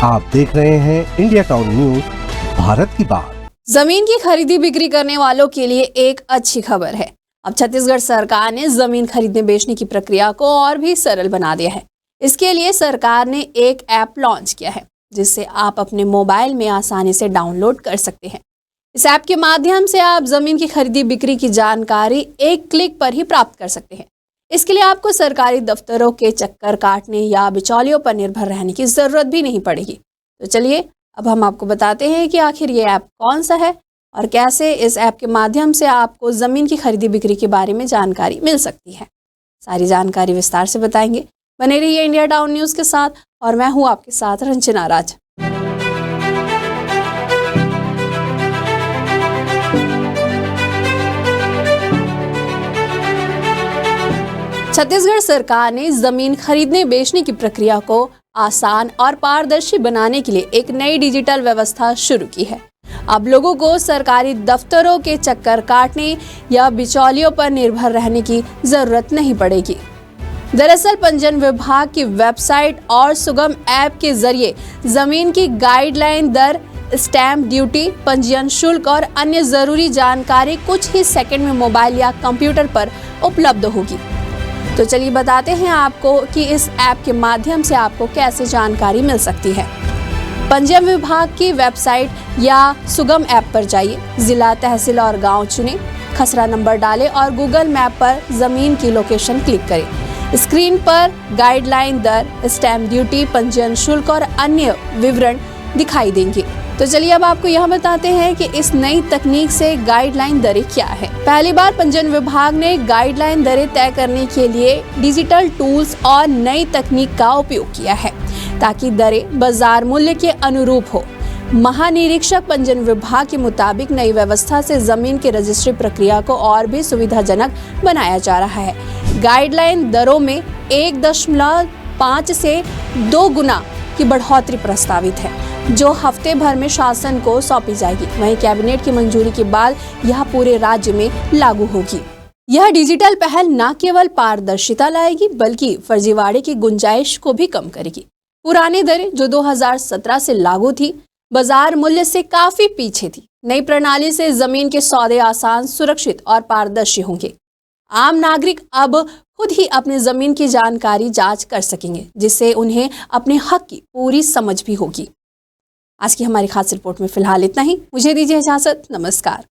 आप देख रहे हैं इंडिया टाउन न्यूज, भारत की बात। जमीन की खरीदी बिक्री करने वालों के लिए एक अच्छी खबर है। अब छत्तीसगढ़ सरकार ने जमीन खरीदने बेचने की प्रक्रिया को और भी सरल बना दिया है। इसके लिए सरकार ने एक ऐप लॉन्च किया है जिससे आप अपने मोबाइल में आसानी से डाउनलोड कर सकते हैं। इस ऐप के माध्यम से आप जमीन की खरीदी बिक्री की जानकारी एक क्लिक पर ही प्राप्त कर सकते हैं। इसके लिए आपको सरकारी दफ्तरों के चक्कर काटने या बिचौलियों पर निर्भर रहने की जरूरत भी नहीं पड़ेगी। तो चलिए अब हम आपको बताते हैं कि आखिर ये ऐप कौन सा है और कैसे इस ऐप के माध्यम से आपको ज़मीन की खरीदी बिक्री के बारे में जानकारी मिल सकती है। सारी जानकारी विस्तार से बताएंगे। बने रहिए इंडिया टाउन न्यूज़ के साथ और मैं हूँ आपके साथ रंजना राज। छत्तीसगढ़ सरकार ने जमीन खरीदने बेचने की प्रक्रिया को आसान और पारदर्शी बनाने के लिए एक नई डिजिटल व्यवस्था शुरू की है। अब लोगों को सरकारी दफ्तरों के चक्कर काटने या बिचौलियों पर निर्भर रहने की जरूरत नहीं पड़ेगी। दरअसल पंजीयन विभाग की वेबसाइट और सुगम ऐप के जरिए जमीन की गाइडलाइन, दर, स्टैंप ड्यूटी, पंजीयन शुल्क और अन्य जरूरी जानकारी कुछ ही सेकंड में मोबाइल या कंप्यूटर पर उपलब्ध होगी। तो चलिए बताते हैं आपको कि इस ऐप के माध्यम से आपको कैसे जानकारी मिल सकती है। पंजीयन विभाग की वेबसाइट या सुगम ऐप पर जाइए, जिला, तहसील और गांव चुनें, खसरा नंबर डालें और गूगल मैप पर जमीन की लोकेशन क्लिक करें। स्क्रीन पर गाइडलाइन, दर, स्टैंप ड्यूटी, पंजीयन शुल्क और अन्य विवरण दिखाई देंगे। तो चलिए अब आपको यह बताते हैं कि इस नई तकनीक से गाइडलाइन दरें क्या है। पहली बार पंजीयन विभाग ने गाइडलाइन दरें तय करने के लिए डिजिटल टूल्स और नई तकनीक का उपयोग किया है ताकि दरें बाजार मूल्य के अनुरूप हो। महानिरीक्षक पंजीयन विभाग के मुताबिक नई व्यवस्था से जमीन की रजिस्ट्री प्रक्रिया को और भी सुविधाजनक बनाया जा रहा है। गाइडलाइन दरों में 1.5 से 2 गुना की बढ़ोतरी प्रस्तावित है, जो हफ्ते भर में शासन को सौंपी जाएगी। वहीं कैबिनेट की मंजूरी के बाद यह पूरे राज्य में लागू होगी। यह डिजिटल पहल न केवल पारदर्शिता लाएगी बल्कि फर्जीवाड़े की गुंजाइश को भी कम करेगी। पुरानी दरें जो 2017 से लागू थी, बाजार मूल्य से काफी पीछे थी। नई प्रणाली से जमीन के सौदे आसान, सुरक्षित और पारदर्शी होंगे। आम नागरिक अब खुद ही अपनी जमीन की जानकारी जांच कर सकेंगे, जिससे उन्हें अपने हक की पूरी समझ भी होगी। आज की हमारी खास रिपोर्ट में फिलहाल इतना ही। मुझे दीजिए इजाजत। नमस्कार।